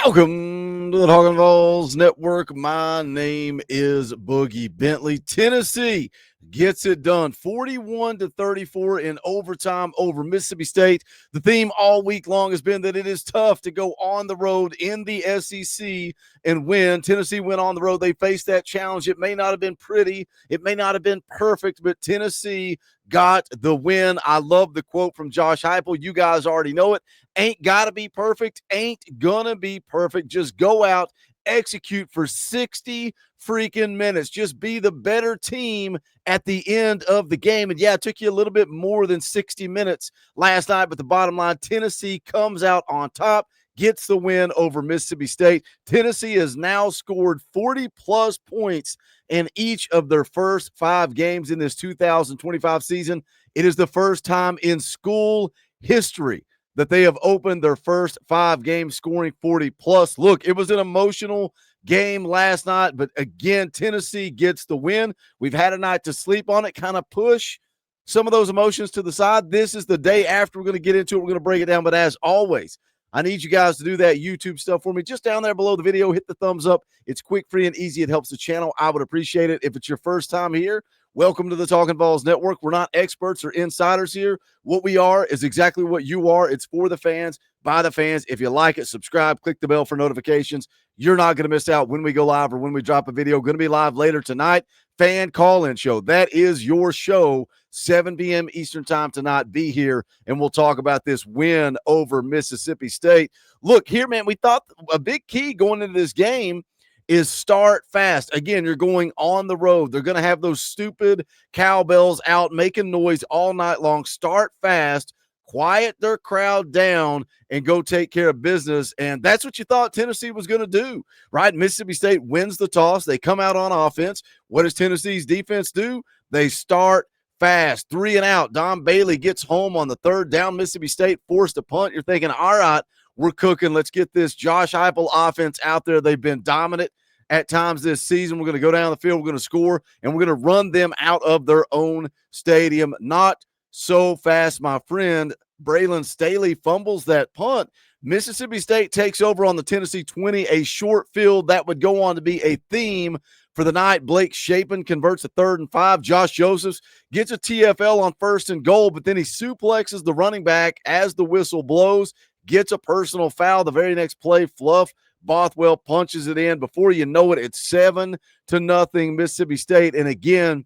Welcome to the Talkin VAWLS Network. My name is Boogie Bentley. Tennessee gets it done 41-34 in overtime over Mississippi State. The theme all week long has been that it is tough to go on the road in the SEC and win. Tennessee went on the road. They faced that challenge. It may not have been pretty. It may not have been perfect, but Tennessee got the win. I love the quote from Josh Heupel. You guys already know it. Ain't got to be perfect. Ain't gonna be perfect. Just go out, execute for 60 freaking minutes. Just be the better team at the end of the game. And yeah, it took you a little bit more than 60 minutes last night, but the bottom line, Tennessee comes out on top, gets the win over Mississippi State. Tennessee has now scored 40-plus points in each of their first 5 games in this 2025 season. It is the first time in school history that they have opened their first 5 games scoring 40-plus. Look, it was an emotional game last night, but again, Tennessee gets the win. We've had a night to sleep on it, kind of push some of those emotions to the side. This is the day after. We're going to get into it. We're going to break it down, but as always, I need you guys to do that YouTube stuff for me. Just down there below the video, hit the thumbs up. It's quick, free, and easy. It helps the channel. I would appreciate it. If it's your first time here, welcome to the Talkin VAWLS Network. We're not experts or insiders here. What we are is exactly what you are. It's for the fans, by the fans. If you like it, subscribe, click the bell for notifications. You're not going to miss out when we go live or when we drop a video. Going to be live later tonight. Fan call-in show. That is your show, 7 p.m. Eastern time tonight. Be here, and we'll talk about this win over Mississippi State. Look, here, man, we thought a big key going into this game is start fast. Again, you're going on the road. They're going to have those stupid cowbells out making noise all night long. Start fast, quiet their crowd down, and go take care of business. And that's what you thought Tennessee was going to do, right? Mississippi State wins the toss. They come out on offense. What does Tennessee's defense do? They start fast. 3 and out. Don Bailey gets home on the 3rd down. Mississippi State forced a punt. You're thinking, all right, we're cooking. Let's get this Josh Heupel offense out there. They've been dominant at times this season. We're going to go down the field. We're going to score, and we're going to run them out of their own stadium. Not so fast, my friend. Braylon Staley fumbles that punt. Mississippi State takes over on the Tennessee 20, a short field that would go on to be a theme for the night. Blake Shapen converts a 3rd and 5. Josh Josephs gets a TFL on 1st and goal, but then he suplexes the running back as the whistle blows, gets a personal foul. The very next play, Fluff Bothwell punches it in. Before you know it, it's 7-0 Mississippi State. And again,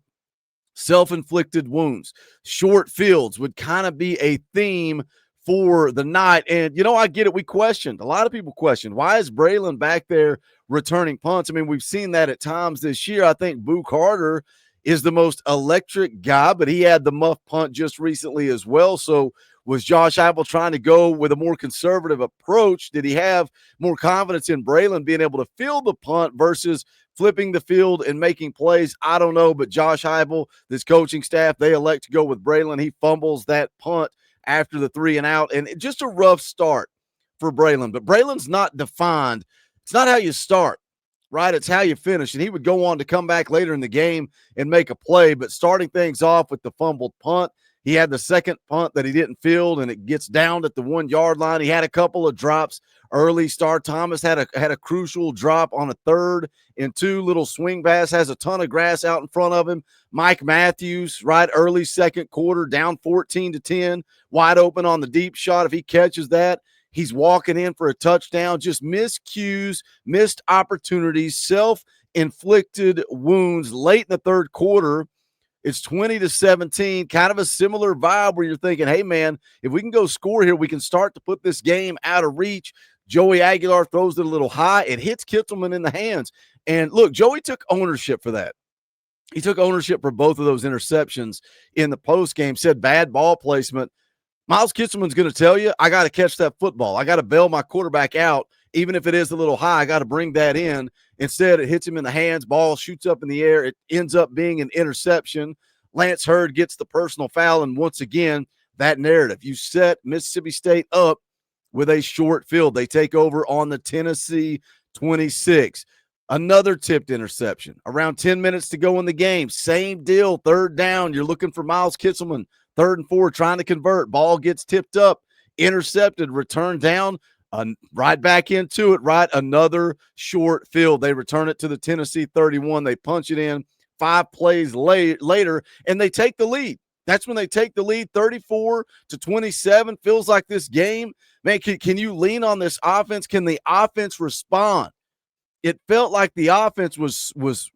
self-inflicted wounds. Short fields would kind of be a theme for the night. And, you know, I get it. We questioned. A lot of people questioned, why is Braylon back there returning punts? I mean, we've seen that at times this year. I think Boo Carter is the most electric guy, but he had the muff punt just recently as well. So was Josh Heupel trying to go with a more conservative approach? Did he have more confidence in Braylon being able to field the punt versus flipping the field and making plays? I don't know, but Josh Heupel, this coaching staff, they elect to go with Braylon. He fumbles that punt after the 3 and out, and just a rough start for Braylon. But Braylon's not defined. It's not how you start, right? It's how you finish. And he would go on to come back later in the game and make a play, but starting things off with the fumbled punt. He had the second punt that he didn't field, and it gets down at the 1-yard line. He had a couple of drops early. Star Thomas had a crucial drop on a 3rd and 2. Little swing pass, has a ton of grass out in front of him. Mike Matthews, right, early second quarter, down 14-10, wide open on the deep shot. If he catches that, he's walking in for a touchdown. Just miscues, missed opportunities, self-inflicted wounds late in the 3rd quarter. It's 20-17, kind of a similar vibe where you're thinking, hey, man, if we can go score here, we can start to put this game out of reach. Joey Aguilar throws it a little high. It hits Kittelman in the hands. And, look, Joey took ownership for that. He took ownership for both of those interceptions in the postgame, said bad ball placement. Miles Kitselman's going to tell you, I got to catch that football. I got to bail my quarterback out. Even if it is a little high, I got to bring that in. Instead, it hits him in the hands. Ball shoots up in the air. It ends up being an interception. Lance Hurd gets the personal foul. And once again, that narrative. You set Mississippi State up with a short field. They take over on the Tennessee 26. Another tipped interception. Around 10 minutes to go in the game. Same deal. 3rd down. You're looking for Miles Kitselman. 3rd and 4, trying to convert. Ball gets tipped up. Intercepted. Returned down. Right back into it, right? Another short field. They return it to the Tennessee 31. They punch it in 5 plays later, and they take the lead. That's when they take the lead, 34-27. Feels like this game, man, can you lean on this offense? Can the offense respond? It felt like the offense was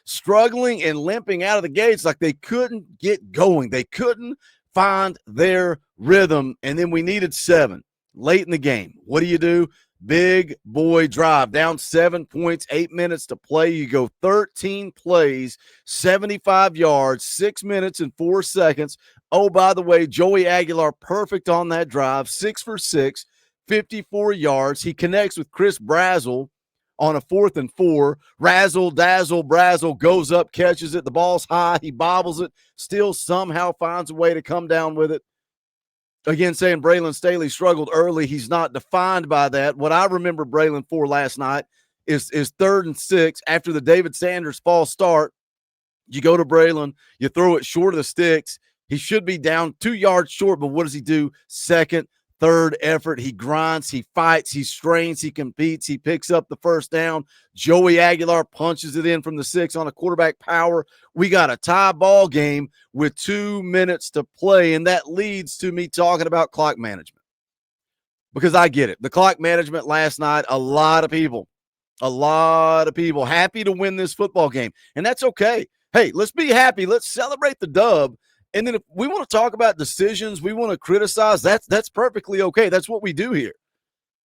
struggling and limping out of the gates, like they couldn't get going. They couldn't find their rhythm, and then we needed 7 late in the game. What do? Big boy drive, down 7 points, 8 minutes to play. You go 13 plays, 75 yards, 6 minutes and 4 seconds. Oh, by the way, Joey Aguilar, perfect on that drive, 6 for 6, 54 yards. He connects with Chris Brazzle on a 4th and 4. Razzle, dazzle, Brazzle goes up, catches it. The ball's high. He bobbles it, still somehow finds a way to come down with it. Again, saying Braylon Staley struggled early. He's not defined by that. What I remember Braylon for last night is 3rd and 6 after the David Sanders false start. You go to Braylon, you throw it short of the sticks. He should be down 2 yards short, but what does he do? 2nd, 3rd effort. He grinds, he fights, he strains, he competes, he picks up the first down. Joey Aguilar punches it in from the 6 on a quarterback power. We got a tie ball game with 2 minutes to play, and that leads to me talking about clock management, because I get it. The clock management last night, a lot of people happy to win this football game, and that's okay. Hey, let's be happy. Let's celebrate the dub. And then if we want to talk about decisions, we want to criticize, that's perfectly okay. That's what we do here.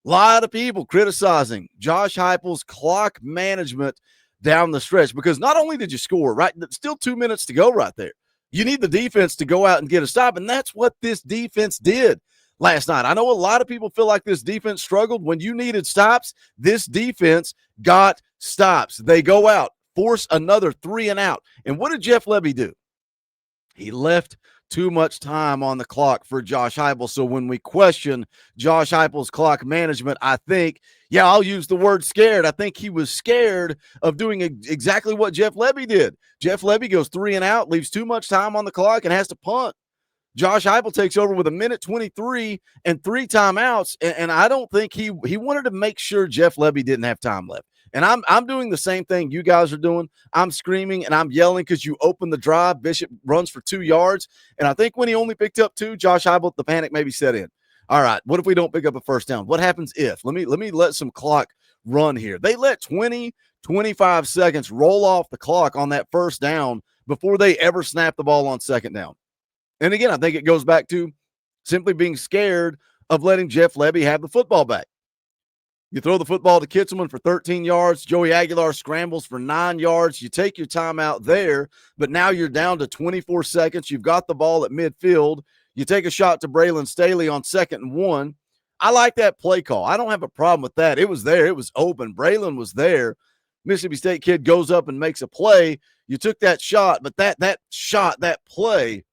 A lot of people criticizing Josh Heupel's clock management down the stretch, because not only did you score, right, still 2 minutes to go right there. You need the defense to go out and get a stop, and that's what this defense did last night. I know a lot of people feel like this defense struggled. When you needed stops, this defense got stops. They go out, force another 3 and out. And what did Jeff Lebby do? He left too much time on the clock for Josh Heupel. So when we question Josh Heupel's clock management, I think, yeah, I'll use the word scared. I think he was scared of doing exactly what Jeff Lebby did. Jeff Lebby goes 3 and out, leaves too much time on the clock, and has to punt. Josh Heupel takes over with 1:23 and 3 timeouts, and I don't think he wanted to make sure Jeff Lebby didn't have time left. And I'm doing the same thing you guys are doing. I'm screaming and I'm yelling because you open the drive. Bishop runs for 2 yards. And I think when he only picked up 2, Josh Heupel, the panic maybe set in. All right, what if we don't pick up a first down? What happens if? Let me let some clock run here. They let 25 seconds roll off the clock on that first down before they ever snap the ball on second down. And again, I think it goes back to simply being scared of letting Jeff Lebby have the football back. You throw the football to Kitzelman for 13 yards. Joey Aguilar scrambles for 9 yards. You take your timeout there, but now you're down to 24 seconds. You've got the ball at midfield. You take a shot to Braylon Staley on 2nd and 1. I like that play call. I don't have a problem with that. It was there. It was open. Braylon was there. Mississippi State kid goes up and makes a play. You took that shot, but that play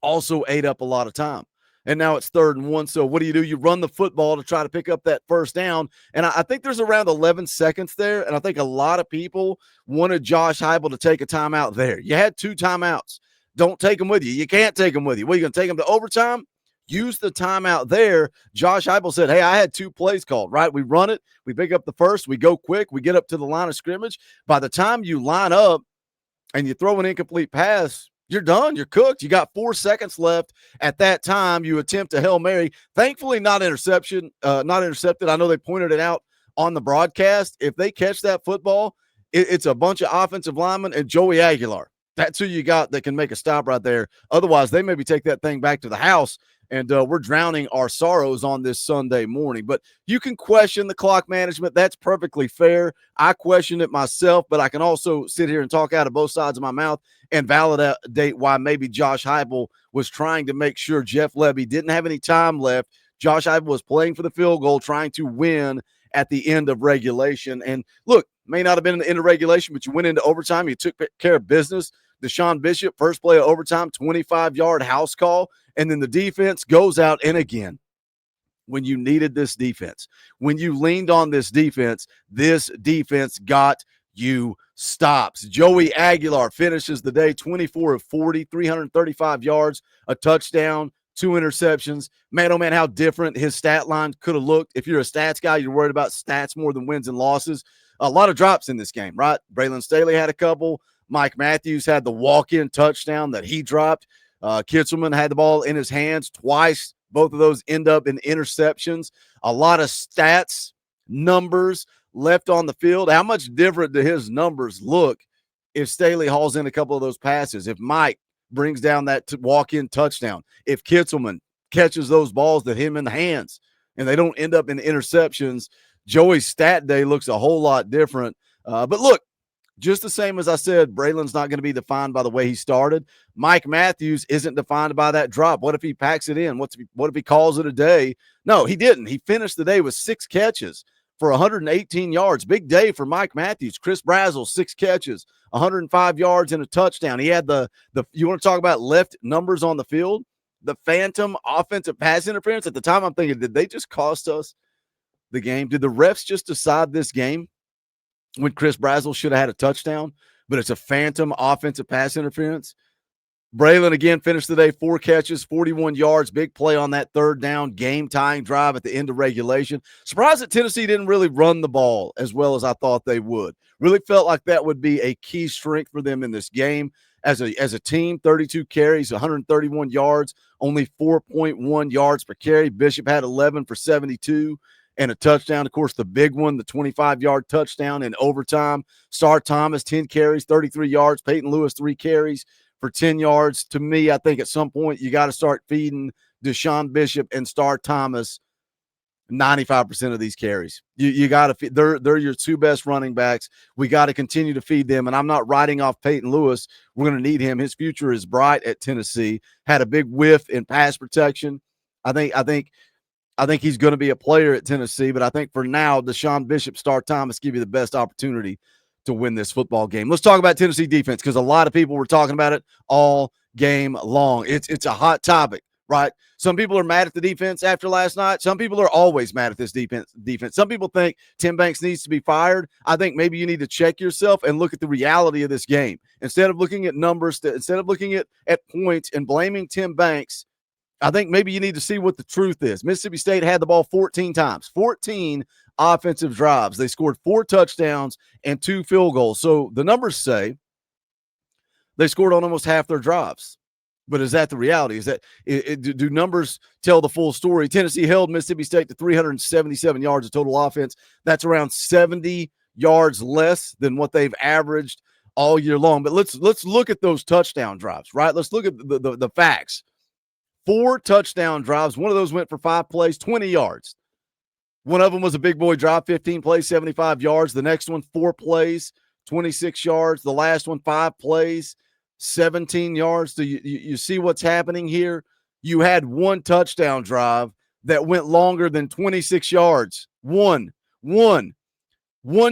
also ate up a lot of time. And now it's 3rd and 1. So what do? You run the football to try to pick up that first down. And I think there's around 11 seconds there. And I think a lot of people wanted Josh Heupel to take a timeout there. You had 2 timeouts. Don't take them with you. You can't take them with you. What, are you going to take them to overtime? Use the timeout there. Josh Heupel said, hey, I had 2 plays called, right? We run it. We pick up the first. We go quick. We get up to the line of scrimmage. By the time you line up and you throw an incomplete pass, you're done. You're cooked. You got 4 seconds left. At that time, you attempt a Hail Mary. Thankfully, not intercepted. I know they pointed it out on the broadcast. If they catch that football, it's a bunch of offensive linemen and Joey Aguilar. That's who you got that can make a stop right there. Otherwise, they maybe take that thing back to the house, and we're drowning our sorrows on this Sunday morning. But you can question the clock management. That's perfectly fair. I question it myself, but I can also sit here and talk out of both sides of my mouth and validate why maybe Josh Heupel was trying to make sure Jeff Lebby didn't have any time left. Josh Heupel was playing for the field goal, trying to win at the end of regulation. And look, may not have been the end of regulation, but you went into overtime. You took care of business. Deshaun Bishop, first play of overtime, 25-yard house call. And then the defense goes out. And again, when you needed this defense, when you leaned on this defense got you stops. Joey Aguilar finishes the day 24 of 40, 335 yards, a touchdown, 2 interceptions. Man, oh man, how different his stat line could have looked. If you're a stats guy, you're worried about stats more than wins and losses. A lot of drops in this game, right? Braylon Staley had a couple. Mike Matthews had the walk-in touchdown that he dropped. Kitzelman had the ball in his hands twice. Both of those end up in interceptions. A lot of stats, numbers left on the field. How much different do his numbers look if Staley hauls in a couple of those passes? If Mike brings down that walk-in touchdown, if Kitzelman catches those balls that hit him in the hands and they don't end up in interceptions, Joey's stat day looks a whole lot different. But look, just the same as I said, Braylon's not going to be defined by the way he started. Mike Matthews isn't defined by that drop. What if he packs it in? What if he calls it a day? No, he didn't. He finished the day with 6 catches for 118 yards. Big day for Mike Matthews. Chris Brazzell, 6 catches, 105 yards and a touchdown. He had the you want to talk about left numbers on the field? The phantom offensive pass interference. At the time, I'm thinking, did they just cost us the game? Did the refs just decide this game when Chris Brazzell should have had a touchdown, but it's a phantom offensive pass interference? Braylon again finished the day 4 catches, 41 yards, big play on that 3rd down, game-tying drive at the end of regulation. Surprised that Tennessee didn't really run the ball as well as I thought they would. Really felt like that would be a key strength for them in this game. As a team, 32 carries, 131 yards, only 4.1 yards per carry. Bishop had 11 for 72 and a touchdown. Of course, the big one, the 25-yard touchdown in overtime. Star Thomas, 10 carries, 33 yards. Peyton Lewis, 3 carries for 10 yards. To me, I think at some point you got to start feeding Deshaun Bishop and Star Thomas 95% of these carries. You got to feed. They're your 2 best running backs. We got to continue to feed them. And I'm not writing off Peyton Lewis. We're going to need him. His future is bright at Tennessee. Had a big whiff in pass protection. I think he's going to be a player at Tennessee, but I think for now, Deshaun Bishop, Star Thomas give you the best opportunity to win this football game. Let's talk about Tennessee defense because a lot of people were talking about it all game long. It's a hot topic, right? Some people are mad at the defense after last night. Some people are always mad at this defense. Some people think Tim Banks needs to be fired. I think maybe you need to check yourself and look at the reality of this game. Instead of looking at numbers, instead of looking at points and blaming Tim Banks, I think maybe you need to see what the truth is. Mississippi State had the ball 14 times, 14 offensive drives. They scored 4 touchdowns and 2 field goals. So the numbers say they scored on almost half their drives. But is that the reality? Is that do numbers tell the full story? Tennessee held Mississippi State to 377 yards of total offense. That's around 70 yards less than what they've averaged all year long. But let's look at those touchdown drives, right? Let's look at the facts. 4 touchdown drives. One of those went for 5 plays, 20 yards. One of them was a big boy drive, 15 plays, 75 yards. The next one, 4 plays, 26 yards. The last one, 5 plays, 17 yards. So you see what's happening here? You had 1 touchdown drive that went longer than 26 yards. One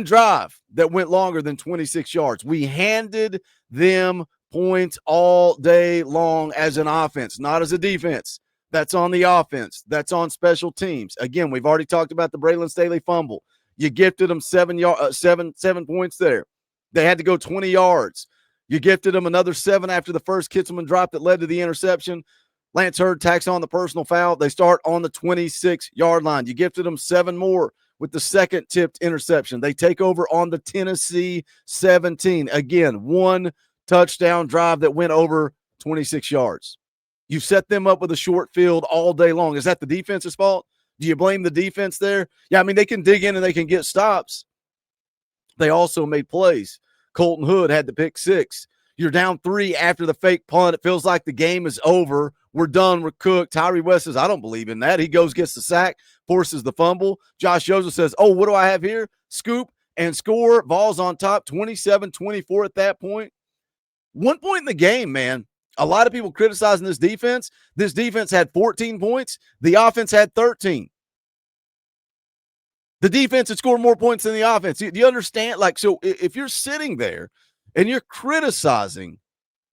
drive that went longer than 26 yards. We handed them points all day long as an offense, not as a defense. That's on the offense. That's on special teams. Again, we've already talked about the Braylon Staley fumble. You gifted them 7 points there. They had to go 20 yards. You gifted them another 7 after the first Kitzelman drop that led to the interception. Lance Hurd tacks on the personal foul. They start on the 26-yard line. You gifted them 7 more with the second tipped interception. They take over on the Tennessee 17. Again, 1 touchdown drive that went over 26 yards. You set them up with a short field all day long. Is that the defense's fault? Do you blame the defense there? Yeah, I mean, they can dig in and they can get stops. They also made plays. Colton Hood had the pick 6. You're down 3 after the fake punt. It feels like the game is over. We're done. We're cooked. Tyree West says, I don't believe in that. He goes, gets the sack, forces the fumble. Josh Joseph says, oh, what do I have here? Scoop and score. Vols on top, 27-24 at that point. One point in the game, man. A lot of people criticizing this defense. This defense had 14 points. The offense had 13. The defense had scored more points than the offense. Do you understand? Like, so if you're sitting there and you're criticizing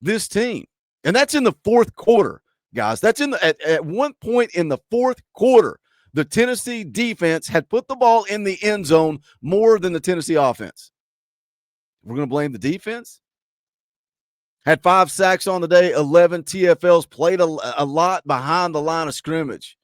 this team, and that's in the fourth quarter, guys, that's in at one point in the fourth quarter, the Tennessee defense had put the ball in the end zone more than the Tennessee offense. We're going to blame the defense? Had 5 sacks on the day, 11 TFLs, played a lot behind the line of scrimmage.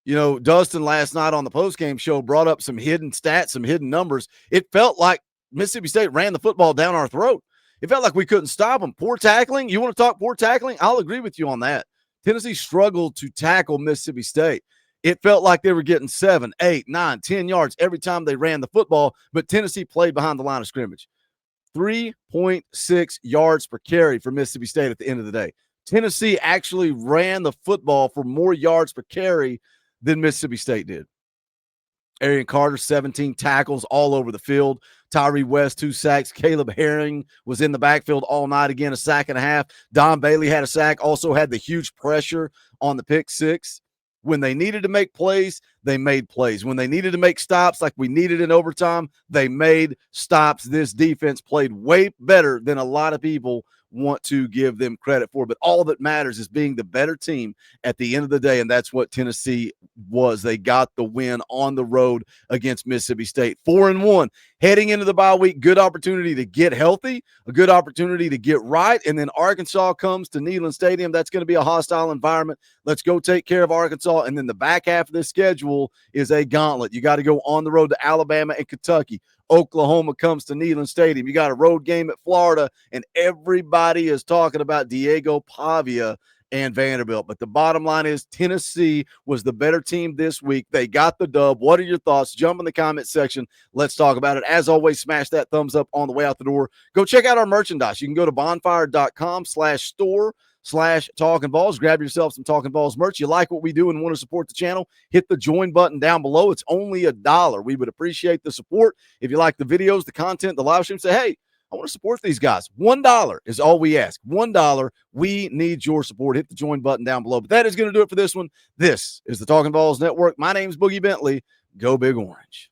You know, Dustin last night on the postgame show brought up some hidden stats, some hidden numbers. It felt like Mississippi State ran the football down our throat. It felt like we couldn't stop them. Poor tackling. You want to talk poor tackling? I'll agree with you on that. Tennessee struggled to tackle Mississippi State. It felt like they were getting 7, 8, 9, 10 yards every time they ran the football, but Tennessee played behind the line of scrimmage. 3.6 yards per carry for Mississippi State at the end of the day. Tennessee actually ran the football for more yards per carry than Mississippi State did. Arian Carter, 17 tackles all over the field. Tyree West, 2 sacks. Caleb Herring was in the backfield all night. Again, a sack and a half. Don Bailey had a sack, also had the huge pressure on the pick six. When they needed to make plays, they made plays. When they needed to make stops like we needed in overtime, they made stops. This defense played way better than a lot of people want to give them credit for. But all that matters is being the better team at the end of the day, and that's what Tennessee was. They got the win on the road against Mississippi State. 4-1. Heading into the bye week, good opportunity to get healthy, a good opportunity to get right, and then Arkansas comes to Neyland Stadium. That's going to be a hostile environment. Let's go take care of Arkansas, and then the back half of this schedule is a gauntlet. You got to go on the road to Alabama and Kentucky. Oklahoma comes to Neyland Stadium. You got a road game at Florida, and everybody is talking about Diego Pavia and Vanderbilt. But the bottom line is Tennessee was the better team this week. They got the dub. What are your thoughts? Jump in the comment section. Let's talk about it. As always, smash that thumbs up on the way out the door. Go check out our merchandise. You can go to bonfire.com/store/Talkin VAWLS. Grab yourself some Talkin VAWLS merch. You like what we do and want to support the channel, hit the join button down below. It's only $1. We would appreciate the support. If you like the videos, the content, the live stream, say, hey, I want to support these guys. $1 is all we ask. $1. We need your support. Hit the join button down below. But that is going to do it for this one. This is the Talkin VAWLS Network. My name is Boogie Bentley. Go Big Orange.